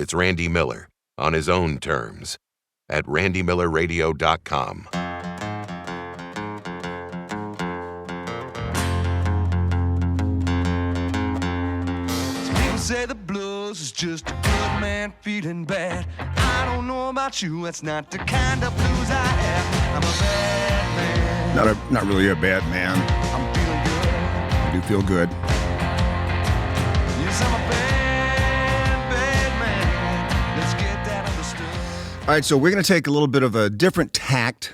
it's Randy Miller, on his own terms, at randymillerradio.com. People say the blues is just a good man feeling bad. I don't know about you, that's not the kind of blues I have. I'm a bad man. Not really a bad man. I'm feeling good. I do feel good. Yes, I'm a bad man. Let's get that understood. All right, so we're going to take a little bit of a different tact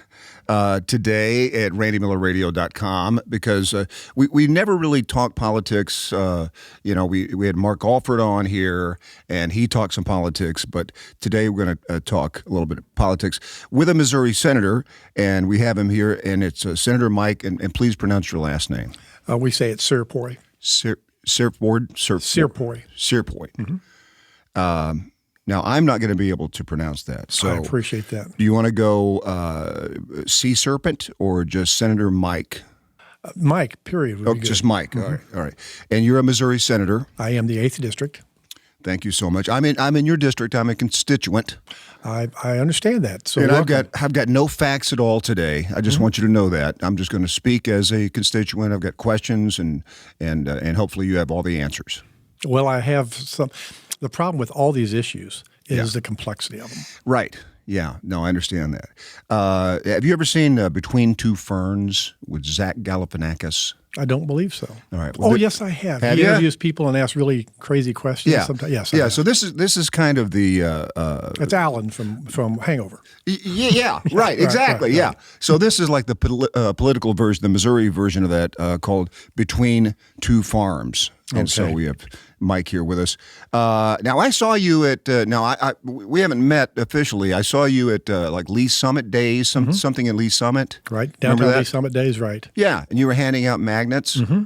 today at randymillerradio.com because we never really talk politics. We had Mark Alford on here, and he talked some politics, but today we're going to talk a little bit of politics with a Missouri senator, and we have him here, and it's Senator Mike, and please pronounce your last name. We say it's Sirpoy. Sirpoy. Mm-hmm. Now, I'm not going to be able to pronounce that. So I appreciate that. Do you want to go Sea Serpent or just Senator Mike? Mike, period. Would be good. Just Mike. Mm-hmm. All right. And you're a Missouri senator. I am the 8th District. Thank you so much. I'm in your district. I'm a constituent. I understand that. So and welcome. I've got no facts at all today. I just want you to know that. I'm just going to speak as a constituent. I've got questions, and hopefully you have all the answers. Well, I have some. The problem with all these issues is the complexity of them. Right. Yeah. No, I understand that. Have you ever seen Between Two Ferns with Zach Galifianakis? I don't believe so. All right. Well, yes, I have. Have He you? interviews people and asks really crazy questions. Yeah. Sometimes. Yes. Yeah. So this is kind of the. It's Alan from Hangover. Yeah. Right. Exactly. Right. Yeah. So this is like the political version, the Missouri version of that, called Between Two Farms. And so we have Mike here with us. Now I saw you at. We haven't met officially. I saw you at like Lee Summit Days, something in Lee Summit. Right, downtown Lee Summit Days. Right. Yeah, and you were handing out magnets. Mm-hmm.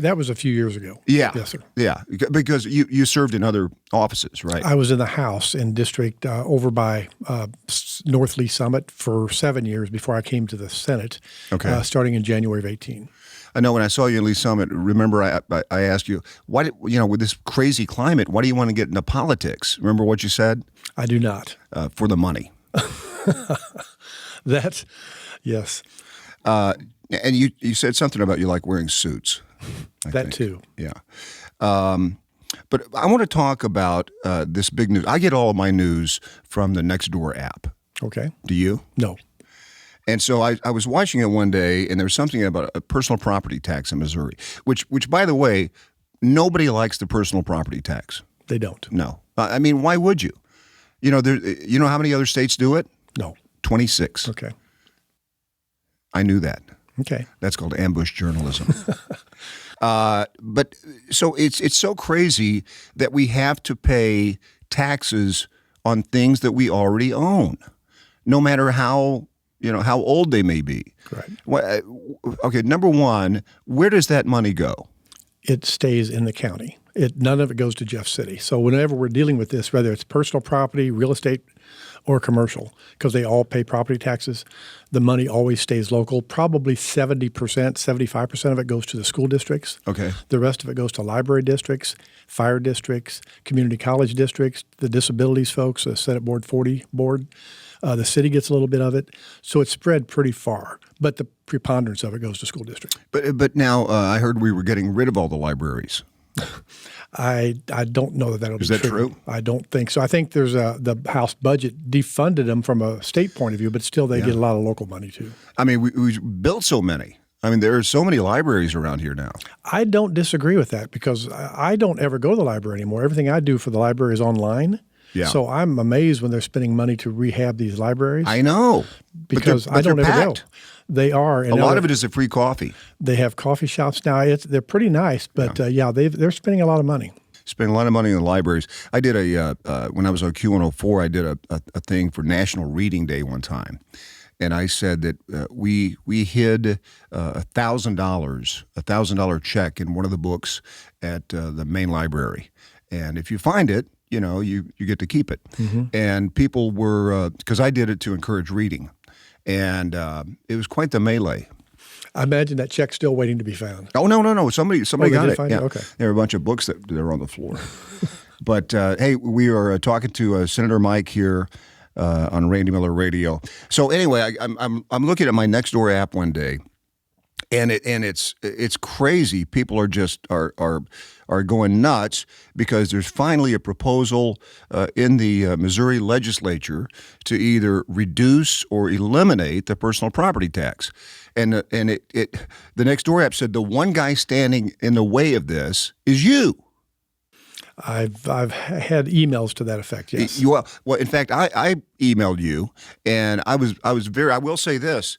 That was a few years ago. Yeah. Yes, sir. Yeah, because you served in other offices, right? I was in the House in District over by North Lee Summit for 7 years before I came to the Senate. Okay. Starting in January of 18. I know when I saw you in Lee Summit, remember I asked you, why with this crazy climate, why do you want to get into politics? Remember what you said? I do not. For the money. Yes. And you said something about you like wearing suits. I think. Too. Yeah. But I want to talk about this big news. I get all of my news from the Nextdoor app. Okay. Do you? No. And so I was watching it one day, and there was something about a personal property tax in Missouri, which by the way, nobody likes the personal property tax. They don't. No. I mean, why would you? You know how many other states do it? No. 26. Okay. I knew that. Okay. That's called ambush journalism. But so it's so crazy that we have to pay taxes on things that we already own, no matter how old they may be. Right. Okay, number one, where does that money go? It stays in the county. None of it goes to Jeff City. So whenever we're dealing with this, whether it's personal property, real estate, or commercial, because they all pay property taxes, the money always stays local. Probably 70%, 75% of it goes to the school districts. Okay. The rest of it goes to library districts, fire districts, community college districts, the disabilities folks, the Senate Board 40 board. The city gets a little bit of it. So it's spread pretty far. But the preponderance of it goes to school districts. But now I heard we were getting rid of all the libraries. I don't know that'll be true. Is that true? I don't think so. I think there's the House budget defunded them from a state point of view, but still they get a lot of local money too. I mean, we built so many. I mean, there are so many libraries around here now. I don't disagree with that because I don't ever go to the library anymore. Everything I do for the library is online. Yeah. So I'm amazed when they're spending money to rehab these libraries. I know. Because but I don't they're ever packed. go. They are. And a lot of it is a free coffee. They have coffee shops now. They're pretty nice, but they're spending a lot of money. Spending a lot of money in the libraries. I did when I was on Q104, I did a thing for National Reading Day one time. And I said that we hid $1,000 check in one of the books at the main library. And if you find it, you get to keep it. Mm-hmm. And people were, because I did it to encourage reading. And it was quite the melee. I imagine that check's still waiting to be found. Oh, no. Somebody they got did it. find it? Okay. There are a bunch of books that are on the floor. But, hey, we are talking to Senator Mike here on Randy Miller Radio. So anyway, I'm looking at my Nextdoor app one day, and it's crazy. People are just are going nuts because there's finally a proposal in the Missouri legislature to either reduce or eliminate the personal property tax. And the Nextdoor app said the one guy standing in the way of this is you. I've had emails to that effect. Yes. Well, in fact, I emailed you, and I will say this.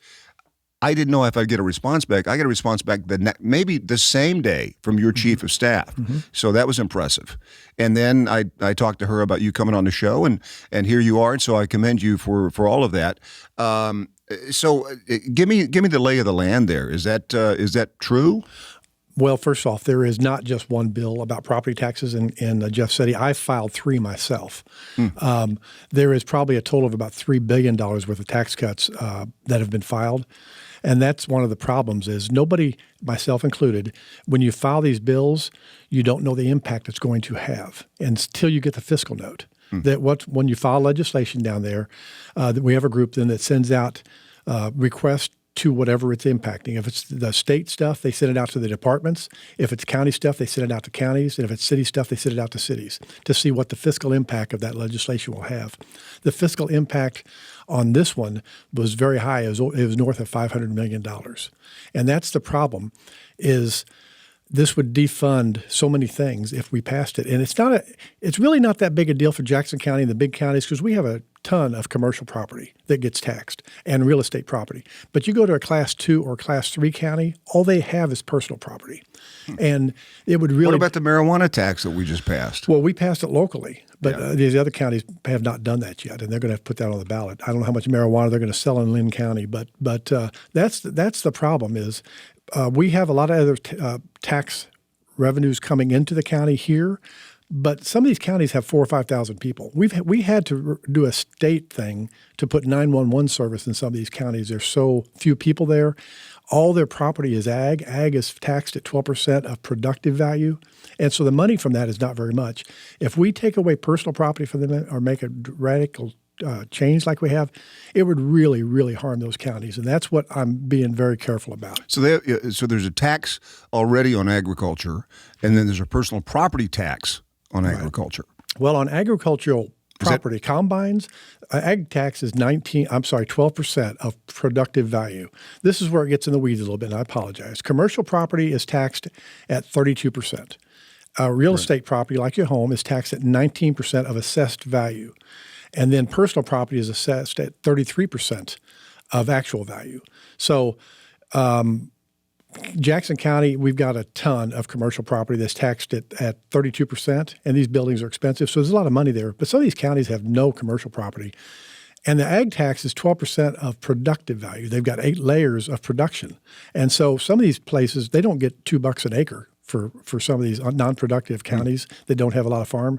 I didn't know if I'd get a response back. I got a response back maybe the same day from your chief of staff. So that was impressive. And then I talked to her about you coming on the show, and here you are. And so I commend you for all of that. So give me the lay of the land there. Is that true? Well, first off, there is not just one bill about property taxes in Jeff City. I filed 3 myself. There is probably a total of about $3 billion worth of tax cuts that have been filed. And that's one of the problems is nobody, myself included, when you file these bills, you don't know the impact it's going to have until you get the fiscal note. When you file legislation down there, we have a group then that sends out requests to whatever it's impacting. If it's the state stuff, they send it out to the departments. If it's county stuff, they send it out to counties. And if it's city stuff, they send it out to cities to see what the fiscal impact of that legislation will have. The fiscal impact on this one was very high. It was north of $500 million. And that's the problem is this would defund so many things if we passed it. And it's really not that big a deal for Jackson County and the big counties because we have a ton of commercial property that gets taxed and real estate property. But you go to a Class 2 or Class 3 county, all they have is personal property. And it would really... What about the marijuana tax that we just passed? Well, we passed it locally, but these other counties have not done that yet, and they're going to have to put that on the ballot. I don't know how much marijuana they're going to sell in Lynn County, but that's the problem is we have a lot of other tax revenues coming into the county here, but some of these counties have 4,000 or 5,000 people. We had to do a state thing to put 911 service in some of these counties. There's so few people there. All their property is ag. Ag is taxed at 12% of productive value. And so the money from that is not very much. If we take away personal property from them or make a radical change like we have, it would really, really harm those counties. And that's what I'm being very careful about. So there's a tax already on agriculture, and then there's a personal property tax on agriculture. Well, on agricultural property, combines, ag tax is 12% of productive value. This is where it gets in the weeds a little bit, and I apologize. Commercial property is taxed at 32%. Real estate property, like your home, is taxed at 19% of assessed value. And then personal property is assessed at 33% of actual value. So Jackson County, we've got a ton of commercial property that's taxed at 32%, and these buildings are expensive, so there's a lot of money there. But some of these counties have no commercial property. And the ag tax is 12% of productive value. They've got 8 layers of production. And so some of these places, they don't get $2 an acre for some of these non-productive counties that don't have a lot of farm.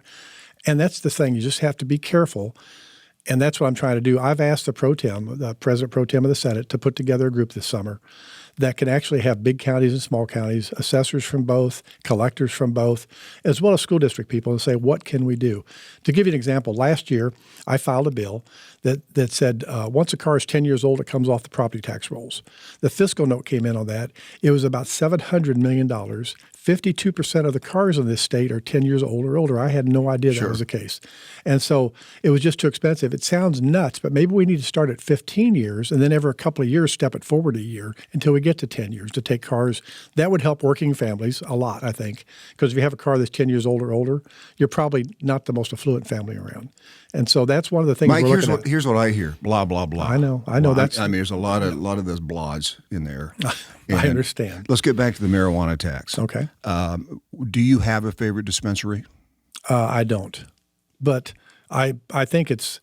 And that's the thing. You just have to be careful. And that's what I'm trying to do. I've asked the President Pro Tem of the Senate, to put together a group this summer that can actually have big counties and small counties, assessors from both, collectors from both, as well as school district people, and say, what can we do? To give you an example, last year I filed a bill that said once a car is 10 years old, it comes off the property tax rolls. The fiscal note came in on that. It was about $700 million. 52% of the cars in this state are 10 years old or older. I had no idea that was the case. And so it was just too expensive. It sounds nuts, but maybe we need to start at 15 years and then every couple of years step it forward a year until we get to 10 years to take cars. That would help working families a lot, I think, because if you have a car that's 10 years old or older, you're probably not the most affluent family around. And so that's one of the things Mike, we're looking at. Here's what I hear. Blah, blah, blah. I know. Well, That's. I mean, there's a lot of those blahs in there. I understand. Let's get back to the marijuana tax. Okay. Do you have a favorite dispensary? I don't, but I think it's.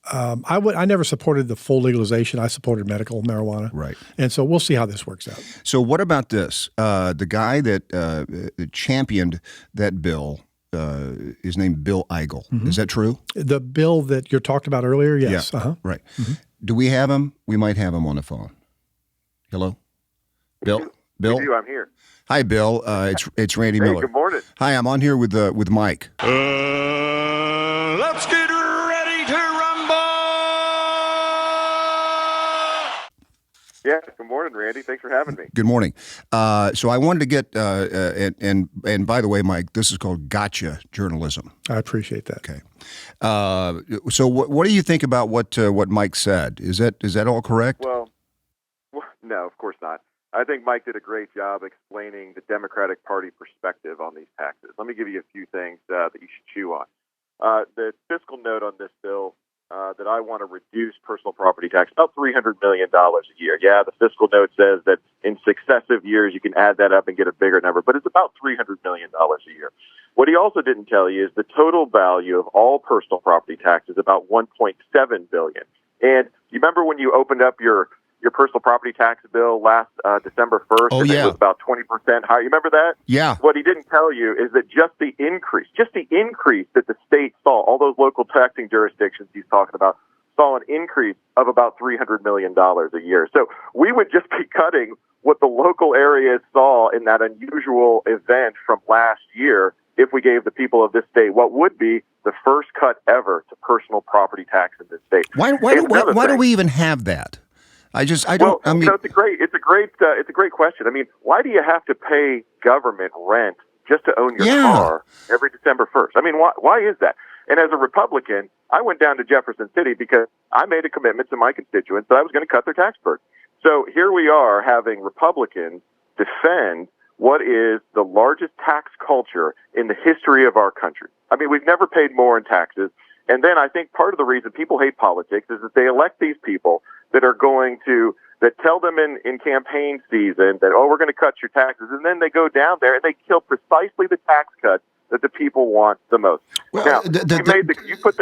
I never supported the full legalization. I supported medical marijuana. Right. And so we'll see how this works out. So what about this? The guy that championed that bill is named Bill Eigel. Mm-hmm. Is that true? The bill that you talked about earlier, yes. Yeah. Right. Mm-hmm. Do we have him? We might have him on the phone. Hello? Bill? Bill? We do. I'm here. Hi, Bill. It's Randy Miller. Good morning. Hi, I'm on here with Mike. Let's get ready to rumble. Yeah. Good morning, Randy. Thanks for having me. Good morning. So I wanted to get and by the way, Mike, this is called gotcha journalism. I appreciate that. Okay. So what do you think about what Mike said? Is that all correct? Well, no, of course not. I think Mike did a great job explaining the Democratic Party perspective on these taxes. Let me give you a few things that you should chew on. The fiscal note on this bill that I want to reduce personal property tax about $300 million a year. Yeah, the fiscal note says that in successive years you can add that up and get a bigger number, but it's about $300 million a year. What he also didn't tell you is the total value of all personal property tax is about $1.7 billion. And you remember when you opened up your personal property tax bill last December 1st, Oh, and yeah. it was about 20% higher. You remember that? Yeah. What he didn't tell you is that just the increase that the state saw, all those local taxing jurisdictions he's talking about, saw an increase of about $300 million a year. So we would just be cutting what the local areas saw in that unusual event from last year if we gave the people of this state what would be the first cut ever to personal property tax in this state. Why do we even have that? I don't. Well, I mean, it's a great question. I mean, why do you have to pay government rent just to own your car every December 1st? I mean, why is that? And as a Republican, I went down to Jefferson City because I made a commitment to my constituents that I was going to cut their tax burden. So here we are having Republicans defend what is the largest tax culture in the history of our country. I mean, we've never paid more in taxes. And then I think part of the reason people hate politics is that they elect these people that tell them in campaign season that, oh, we're going to cut your taxes. And then they go down there and they kill precisely the tax cuts that the people want the most. Well, now, you put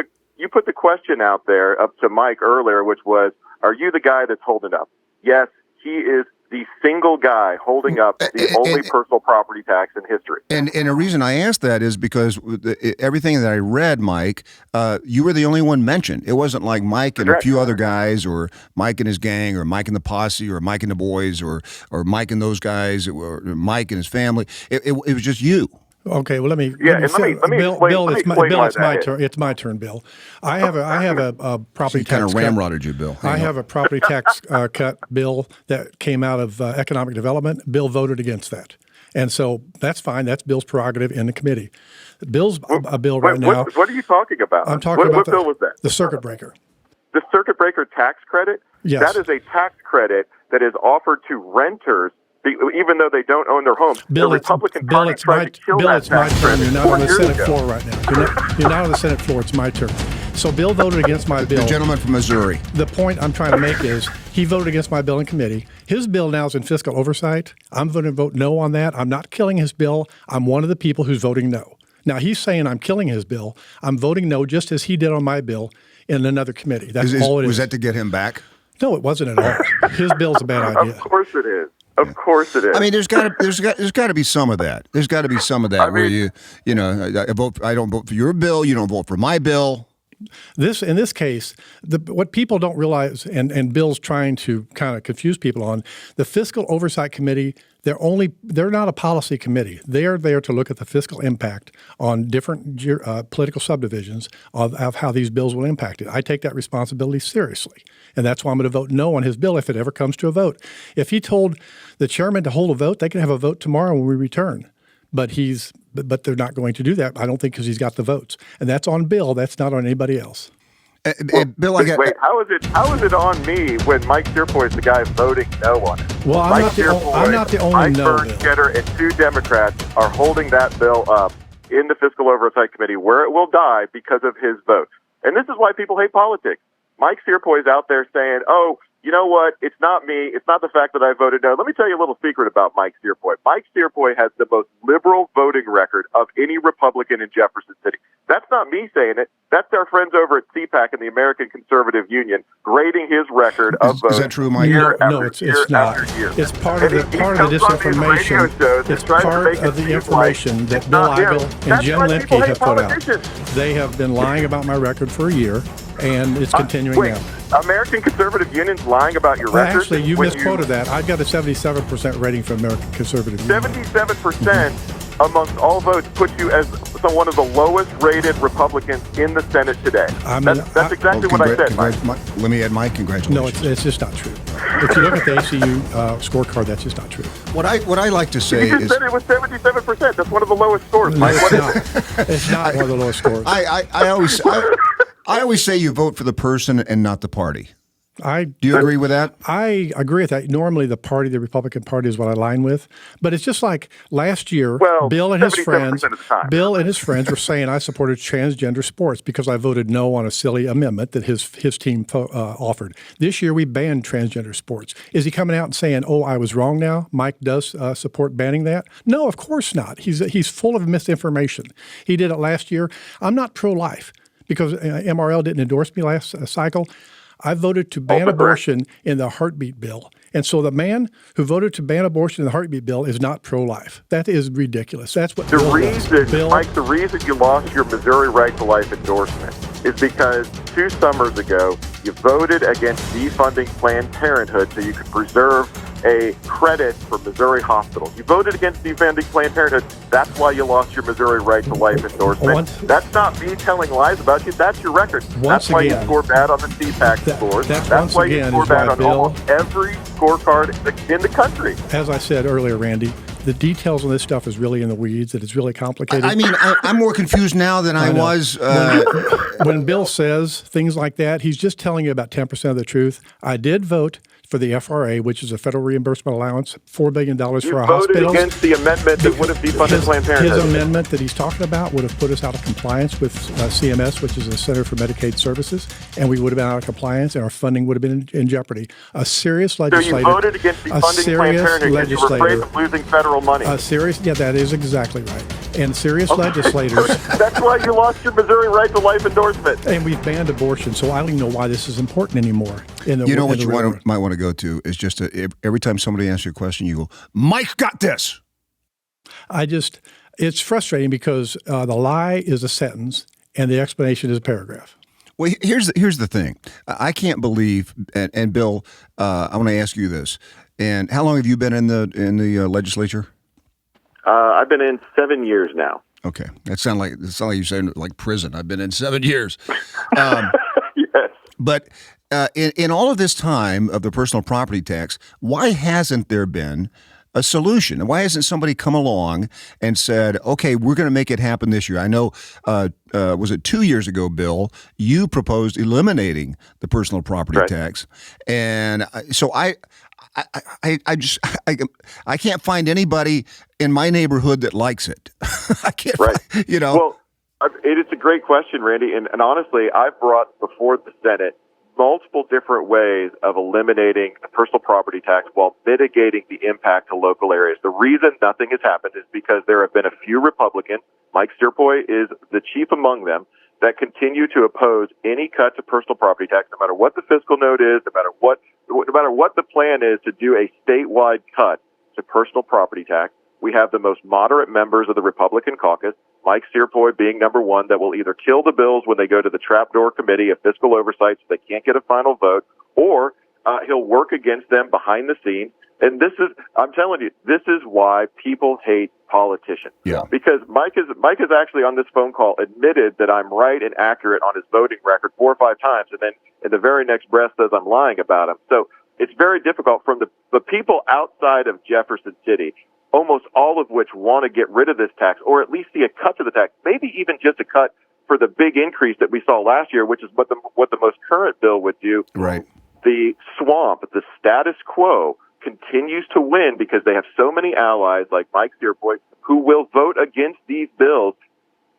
the question out there up to Mike earlier, which was, are you the guy that's holding up? Yes, he is the single guy holding up the only personal property tax in history. And the reason I asked that is because everything that I read, Mike, you were the only one mentioned. It wasn't like Mike and a few other guys, or Mike and his gang, or Mike and the posse, or Mike and the boys, or Mike and those guys, or Mike and his family. It was just you. Okay, well, let me Bill, it's my turn, Bill. I have a property tax kind of ramrodded you, Bill. I have a property tax cut bill that came out of economic development. Bill voted against that. And so that's fine. That's Bill's prerogative in the committee. Bill's a bill right now. What are you talking about? I'm talking about what bill was that? The circuit breaker. The circuit breaker tax credit? Yes. That is a tax credit that is offered to renters even though they don't own their homes. Bill, the Republican Party tried to kill that it's my tax turn. credit You're not 4 on the years Senate ago. floor right now. You're not on the Senate floor. It's my turn. So Bill voted against my bill. The gentleman from Missouri. The point I'm trying to make is he voted against my bill in committee. His bill now is in fiscal oversight. I'm going to vote no on that. I'm not killing his bill. I'm one of the people who's voting no. Now, he's saying I'm killing his bill. I'm voting no just as he did on my bill in another committee. That's all it is. Was that to get him back? No, it wasn't at all. His bill's a bad idea. Of course it is. Of course it is. I mean, there's got to be some of that. There's got to be some of that where you I don't vote for your bill, you don't vote for my bill. In this case, what people don't realize, and Bill's trying to kind of confuse people on, the Fiscal Oversight Committee, they're not a policy committee. They are there to look at the fiscal impact on different political subdivisions of how these bills will impact it. I take that responsibility seriously, and that's why I'm going to vote no on his bill if it ever comes to a vote. If he told the chairman to hold a vote, they can have a vote tomorrow when we return. But they're not going to do that, I don't think, because he's got the votes. And that's on Bill. That's not on anybody else. Bill, wait, how is it on me when Mike Searfoy is the guy voting no on it? Well, I'm not the only Mike no. Bernstetter and 2 Democrats are holding that bill up in the Fiscal Oversight Committee, where it will die because of his vote. And this is why people hate politics. Mike Searfoy is out there saying, oh, you know what? It's not me. It's not the fact that I voted no. Let me tell you a little secret about Mike Searfoy. Mike Searfoy has the most liberal voting record of any Republican in Jefferson City. That's not me saying it. That's our friends over at CPAC and the American Conservative Union grading his record of votes. Is that true, Mike? No, it's not. It's part of the disinformation. It's part of the information that Bill Eigel and Jim Lemke have put out. They have been lying about my record for a year, and it's continuing now. American Conservative Union's lying about your record? Actually, you misquoted that. I've got a 77% rating from American Conservative Union. 77% amongst all votes puts you as one of the lowest rated Republicans in the Senate today. That's exactly what I said, Mike. Let me add my congratulations. No, it's just not true. If you look at the ACU scorecard, that's just not true. What I like to say you just said it was 77%. That's one of the lowest scores, Mike. It's not one of the lowest scores. I always say you vote for the person and not the party. Do you agree with that? I agree with that. Normally, the Republican Party, is what I align with. But it's just like last year, Bill and his friends were saying I supported transgender sports because I voted no on a silly amendment that his team offered. This year, we banned transgender sports. Is he coming out and saying, "Oh, I was wrong"? Now Mike does support banning that? No, of course not. He's full of misinformation. He did it last year. I'm not pro-life because MRL didn't endorse me last cycle. I voted to ban abortion in the heartbeat bill. And so the man who voted to ban abortion in the heartbeat bill is not pro-life. That is ridiculous. That's what Mike, the reason you lost your Missouri Right to Life endorsement is because 2 summers ago, you voted against defunding Planned Parenthood so you could preserve a credit for Missouri hospitals. You voted against defunding Planned Parenthood. That's why you lost your Missouri Right to Life endorsement. That's not me telling lies about you. That's your record. That's why you score bad on the CPAC scores. That's why you score bad on almost every scorecard in the country. As I said earlier, Randy, the details on this stuff is really in the weeds. That it's really complicated. I mean, I'm more confused now than I was. When Bill says things like that, he's just telling you about 10% of the truth. I did vote for the FRA, which is a federal reimbursement allowance, $4 billion for our hospitals. You voted against the amendment that would have defunded Planned Parenthood. His amendment that he's talking about would have put us out of compliance with CMS, which is the Center for Medicaid Services, and we would have been out of compliance, and our funding would have been in jeopardy. A serious legislator. So you voted against defunding Planned Parenthood because you were afraid of losing federal money. That is exactly right. And serious legislators. That's why you lost your Missouri Right to Life endorsement. And we've banned abortion, so I don't even know why this is important anymore. Might want to go to is just every time somebody asks you a question, you go, "Mike got this." It's frustrating because the lie is a sentence and the explanation is a paragraph. Well, here's the thing. I can't believe, and Bill, I want to ask you this. And how long have you been in the legislature? I've been in 7 years now. Okay, that sounds like you said like prison. I've been in 7 years. Yes, but. In all of this time of the personal property tax, why hasn't there been a solution? Why hasn't somebody come along and said, okay, we're going to make it happen this year? I know, was it 2 years ago, Bill, you proposed eliminating the personal property tax. And so I can't find anybody in my neighborhood that likes it. I can't, Well, it's a great question, Randy. And honestly, I've brought before the Senate multiple different ways of eliminating the personal property tax while mitigating the impact to local areas. The reason nothing has happened is because there have been a few Republicans, Mike Steerpoy is the chief among them, that continue to oppose any cut to personal property tax, no matter what the fiscal note is, no matter what the plan is to do a statewide cut to personal property tax. We have the most moderate members of the Republican caucus, Mike Steerpoy being number one, that will either kill the bills when they go to the trapdoor committee of fiscal oversight so they can't get a final vote, or he'll work against them behind the scenes. And I'm telling you, this is why people hate politicians. Yeah. Because Mike has actually on this phone call admitted that I'm right and accurate on his voting record 4 or 5 times, and then in the very next breath says I'm lying about him. So it's very difficult from the people outside of Jefferson City, almost all of which want to get rid of this tax, or at least see a cut to the tax, maybe even just a cut for the big increase that we saw last year, which is what the most current bill would do. Right. The swamp, the status quo, continues to win because they have so many allies like Mike Steerpoy who will vote against these bills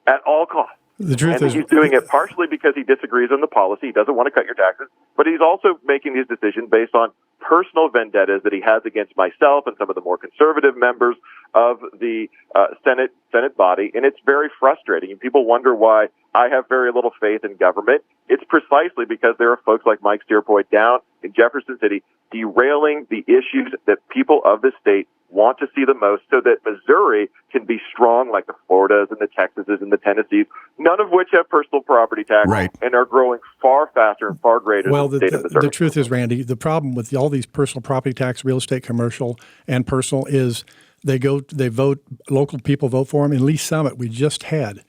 at all costs. The truth is, he's doing it partially because he disagrees on the policy. He doesn't want to cut your taxes, but he's also making these decisions based on personal vendettas that he has against myself and some of the more conservative members of the Senate Senate body, and it's very frustrating. And people wonder why I have very little faith in government. It's precisely because there are folks like Mike Steerpoint down in Jefferson City derailing the issues that people of the state want to see the most so that Missouri can be strong like the Floridas and the Texases and the Tennessees, none of which have personal property tax and are growing far faster and far greater than the state of Missouri. The truth is, Randy, the problem with all these personal property tax, real estate, commercial, and personal is they vote, local people vote for them. In Lee Summit, we just had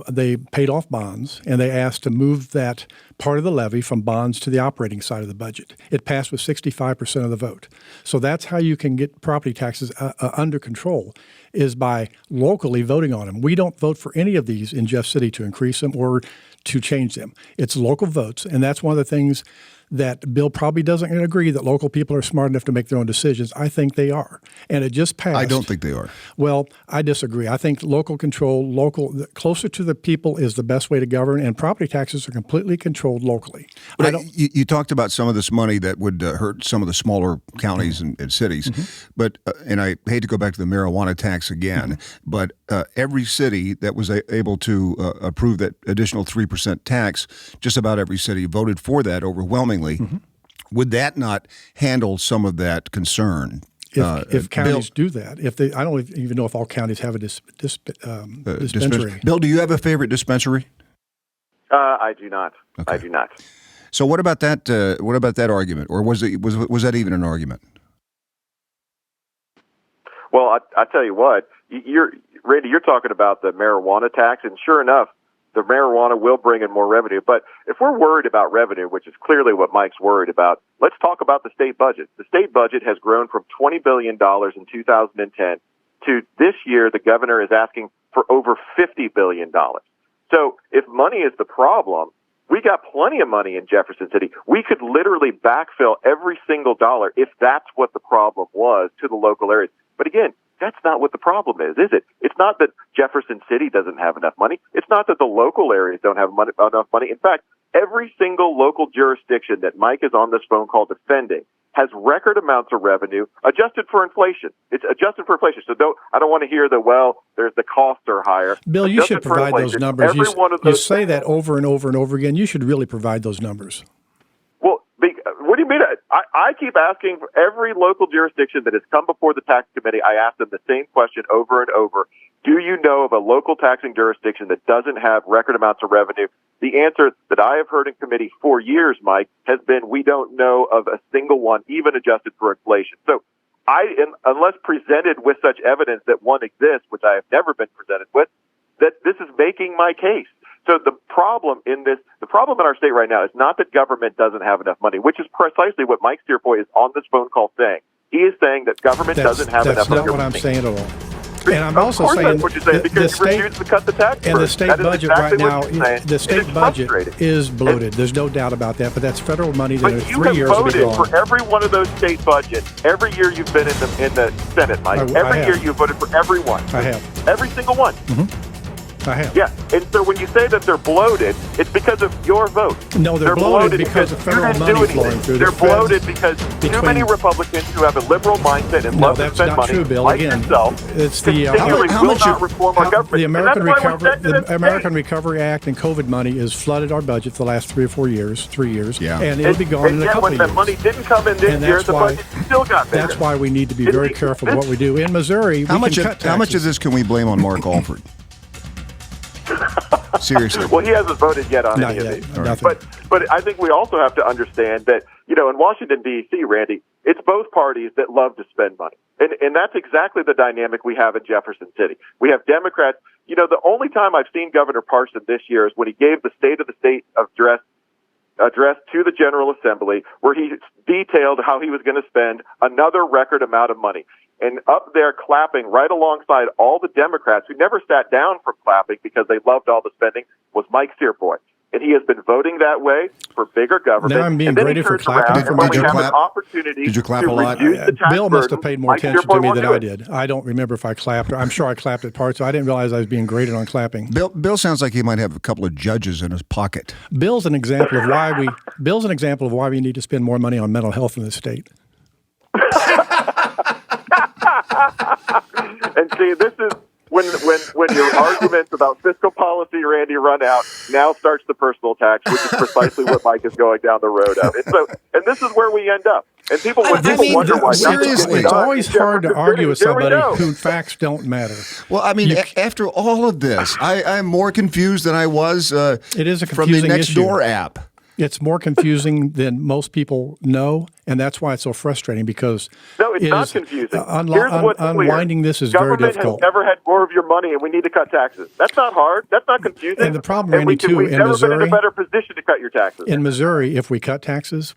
they paid off bonds, and they asked to move that part of the levy from bonds to the operating side of the budget. It passed with 65% of the vote. So that's how you can get property taxes under control, is by locally voting on them. We don't vote for any of these in Jeff City to increase them or to change them. It's local votes, and that's one of the things that Bill probably doesn't agree that local people are smart enough to make their own decisions. I think they are. And it just passed. I don't think they are. Well, I disagree. I think local control, closer to the people is the best way to govern, and property taxes are completely controlled locally. But you talked about some of this money that would hurt some of the smaller counties and cities. But and I hate to go back to the marijuana tax again, but every city that was able to approve that additional 3% tax, just about every city voted for that overwhelmingly. Would that not handle some of that concern? If counties do that, I don't even know if all counties have a dispensary. Bill, do you have a favorite dispensary? I do not. Okay. I do not. So what about that? What about that argument, or was that even an argument? Well, I tell you what, Randy, you're talking about the marijuana tax, and sure enough, the marijuana will bring in more revenue. But if we're worried about revenue, which is clearly what Mike's worried about, let's talk about the state budget. The state budget has grown from $20 billion in 2010 to this year, the governor is asking for over $50 billion. So if money is the problem, we got plenty of money in Jefferson City. We could literally backfill every single dollar if that's what the problem was to the local areas. But again, that's not what the problem is it? It's not that Jefferson City doesn't have enough money. It's not that the local areas don't have enough money. In fact, every single local jurisdiction that Mike is on this phone call defending has record amounts of revenue adjusted for inflation. It's adjusted for inflation. So I don't want to hear there's the costs are higher. Bill, you should provide those numbers. You say that over and over and over again. You should really provide those numbers. Well, what do you mean? I keep asking for every local jurisdiction that has come before the tax committee. I ask them the same question over and over. Do you know of a local taxing jurisdiction that doesn't have record amounts of revenue? The answer that I have heard in committee for years, Mike, has been we don't know of a single one, even adjusted for inflation. So unless presented with such evidence that one exists, which I have never been presented with, that this is making my case. So the problem in our state right now is not that government doesn't have enough money, which is precisely what Mike Steerpoint is on this phone call saying. He is saying that government doesn't have enough money. That's not what I'm saying at all. And I'm also saying that's what you're saying because you refuse to cut the tax and the state budget right now, the state budget is bloated. There's no doubt about that. But that's federal money that in 3 years will be gone. You have voted for every one of those state budgets every year you've been in the Senate, Mike. Every year you've voted for every one. I have. Every single one. I have. Yeah, and so when you say that they're bloated, it's because of your vote. No, they're bloated because of federal money flowing through. They're bloated because too many Republicans who have a liberal mindset and love to spend money, true, Bill. like Again, yourself, it's the will not reform our government. The American Recovery Act and COVID money has flooded our budget for the last 3 years, yeah. And it'll be gone in a couple of years. When that money didn't come in this year, the budget still got bigger. That's why we need to be very careful with what we do. In Missouri, how much of this can we blame on Mark Alford? Seriously. Well, he hasn't voted yet on any of these. Nothing. But I think we also have to understand that, in Washington, D.C., Randy, it's both parties that love to spend money. And that's exactly the dynamic we have in Jefferson City. We have Democrats. The only time I've seen Governor Parson this year is when he gave the State of the State address to the General Assembly, where he detailed how he was going to spend another record amount of money. And up there clapping right alongside all the Democrats who never sat down from clapping because they loved all the spending was Mike Steerpoint. And he has been voting that way for bigger government. Now I'm being graded for clapping. Did you clap a lot? Bill must have paid more attention to me than I did. I don't remember if I clapped. I'm sure I clapped at parts. So I didn't realize I was being graded on clapping. Bill sounds like he might have a couple of judges in his pocket. Bill's an example of why we need to spend more money on mental health in this state. And see, when your arguments about fiscal policy, Randy, run out, now starts the personal tax, which is precisely what Mike is going down the road of. And this is where we end up. And people wonder why. Seriously, it's always hard to argue with somebody whose facts don't matter. Well, I mean, after all of this, I'm more confused than I was it is a from the confusing Nextdoor issue. app. It's more confusing than most people know, and that's why it's so frustrating because no, it's not confusing. Here's what's clear. unwinding this is very difficult. Government has never had more of your money, and we need to cut taxes. That's not hard. That's not confusing. And the problem, Randy, too, we've in never Missouri, been in a better position to cut your taxes. In Missouri, if we cut taxes,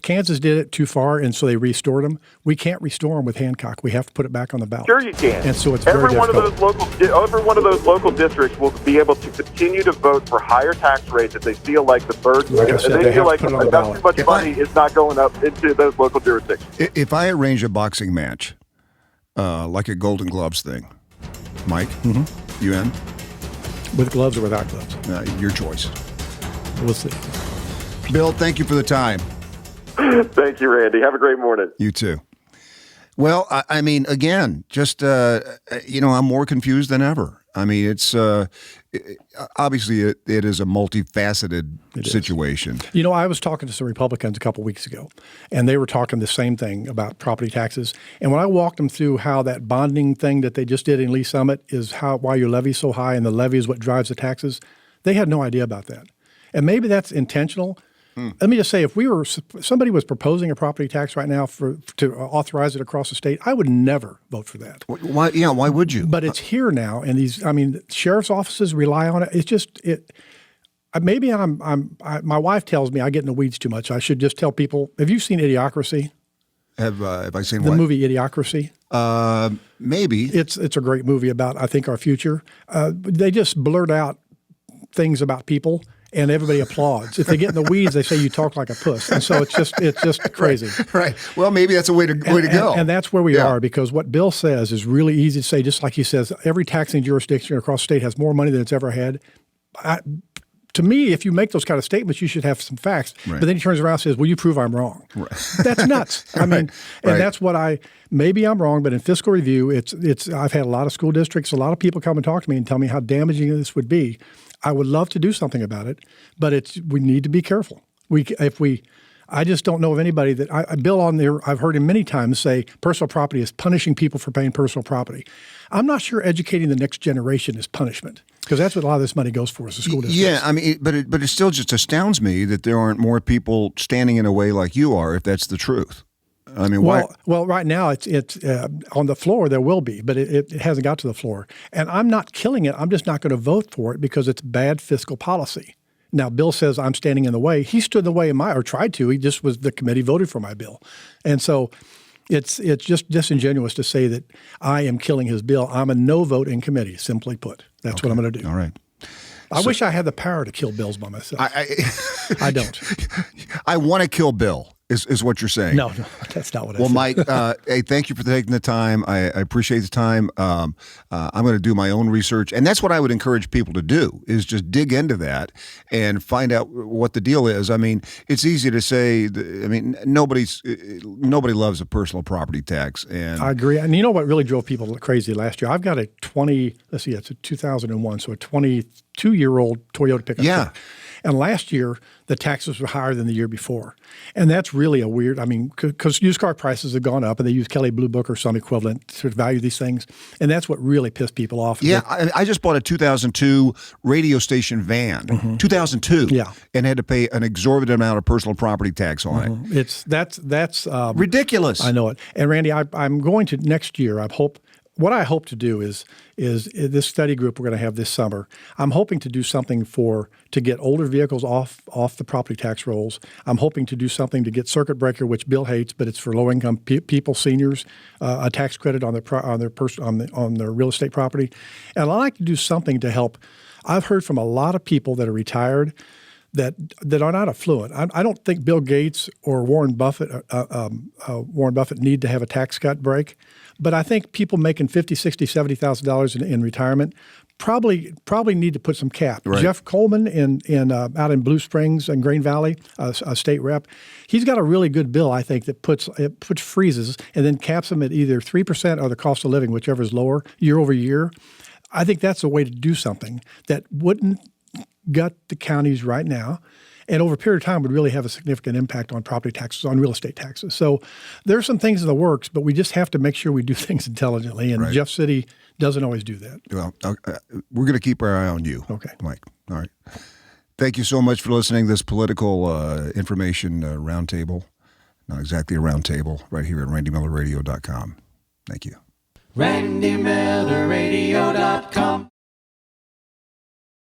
Kansas did it too far, and so they restored them. We can't restore them with Hancock. We have to put it back on the ballot. Sure, you can. And so it's very difficult. Every one of those local districts will be able to continue to vote for higher tax rates if they feel like the burden. Like I said, they feel like too much money is not going up into those local jurisdictions. If I arrange a boxing match, like a Golden Gloves thing, Mike, you in? With gloves or without gloves? Your choice. We'll see. Bill, thank you for the time. Thank you, Randy. Have a great morning. You too. Well, I mean, again, just, I'm more confused than ever. I mean, it's obviously it is a multifaceted situation. You know, I was talking to some Republicans a couple weeks ago, and they were talking the same thing about property taxes. And when I walked them through how that bonding thing that they just did in Lee Summit is why your levy's so high and the levy is what drives the taxes, they had no idea about that. And maybe that's intentional. Let me just say, if somebody was proposing a property tax right now to authorize it across the state, I would never vote for that. Why? Yeah, why would you? But it's here now, and sheriff's offices rely on it. It's just maybe my wife tells me I get in the weeds too much. I should just tell people. Have you seen Idiocracy? Have I seen the what? movie Idiocracy? Maybe. It's a great movie about, I think, our future. They just blurt out things about people. And everybody applauds. If they get in the weeds, they say you talk like a puss, and so it's just crazy. Right. Well, maybe that's a way to go. And that's where we are, because what Bill says is really easy to say. Just like he says, every taxing jurisdiction across the state has more money than it's ever had. To me, if you make those kind of statements, you should have some facts. Right. But then he turns around and says, "Will you prove I'm wrong?" Right. That's nuts. I mean, and that's what maybe I'm wrong, but in fiscal review, it's. I've had a lot of school districts, a lot of people come and talk to me and tell me how damaging this would be. I would love to do something about it, but we need to be careful. I just don't know of anybody that Bill on there. I've heard him many times say personal property is punishing people for paying personal property. I'm not sure educating the next generation is punishment, because that's what a lot of this money goes for, is the school districts. Yeah, I mean, but it still just astounds me that there aren't more people standing in a way like you are, if that's the truth. I mean, why? Well, right now it's on the floor. There will be, but it hasn't got to the floor. And I'm not killing it. I'm just not going to vote for it because it's bad fiscal policy. Now, Bill says I'm standing in the way. He stood in the way or tried to. He just the committee voted for my bill, and so it's just disingenuous to say that I am killing his bill. I'm a no vote in committee. Simply put, that's what I'm going to do. All right. I wish I had the power to kill bills by myself. I don't. I want to kill Bill. Is what you're saying? No, that's not what I said. Well, Mike, hey, thank you for taking the time. I appreciate the time. I'm going to do my own research, and that's what I would encourage people to do: is just dig into that and find out what the deal is. I mean, it's easy to say. Nobody loves a personal property tax, and I agree. And you know what really drove people crazy last year? I've got a it's a 2001, so a 22-year-old Toyota pickup truck. And last year, the taxes were higher than the year before. And that's really a weird, because used car prices have gone up and they use Kelley Blue Book or some equivalent to value these things. And that's what really pissed people off. Yeah, I just bought a 2002 radio station van, 2002, and had to pay an exorbitant amount of personal property tax on it. That's ridiculous. I know it. And Randy, I'm going to next year, what I hope to do is this study group we're going to have this summer. I'm hoping to do something to get older vehicles off the property tax rolls. I'm hoping to do something to get circuit breaker, which Bill hates, but it's for low income people, seniors, a tax credit on their real estate property. And I like to do something to help. I've heard from a lot of people that are retired that are not affluent. I don't think Bill Gates or Warren Buffett need to have a tax cut break. But I think people making $50,000, $60,000, $70,000 in retirement probably need to put some cap. Right. Jeff Coleman out in Blue Springs and Green Valley, a state rep, he's got a really good bill, I think, that puts freezes and then caps them at either 3% or the cost of living, whichever is lower, year over year. I think that's a way to do something that wouldn't gut the counties right now, and over a period of time would really have a significant impact on property taxes, on real estate taxes. So there are some things in the works, but we just have to make sure we do things intelligently, and Jeff City doesn't always do that. Well, we're going to keep our eye on you, Okay, Mike. All right. Thank you so much for listening to this political information roundtable. Not exactly a roundtable, right here at RandyMillerRadio.com. Thank you. RandyMillerRadio.com